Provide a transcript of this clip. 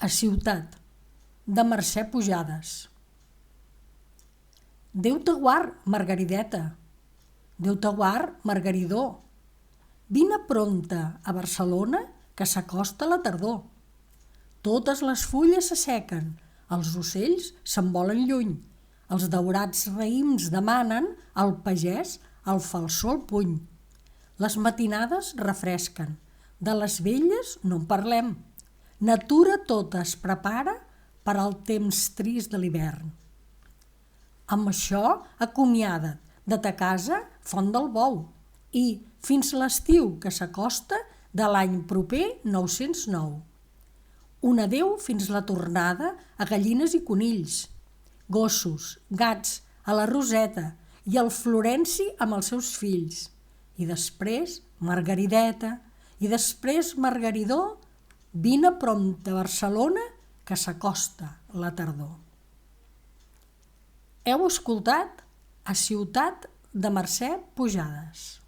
A ciutat, de Mercè Pujades. Déu te guard, Margarideta. Déu te guard, Margaridó. Vine prompte a Barcelona, que s'acosta la tardor. Totes les fulles s'assequen, els ocells se'n volen lluny, els daurats raïms demanen al pagès el falçó al puny. Les matinades refresquen, de les velles no en parlem. Natura tota es prepara per al temps trist de l'hivern. Amb això acomiada't de ta casa Font del Bou i fins l'estiu que s'acosta de l'any proper 909. Un adéu fins la tornada a gallines i conills, gossos, gats, a la Roseta i al Florenci amb els seus fills. I després Margarideta, i després Margaridó, vine prompte a Barcelona, que s'acosta la tardor. Heu escoltat A ciutat, de Mercè Pujades.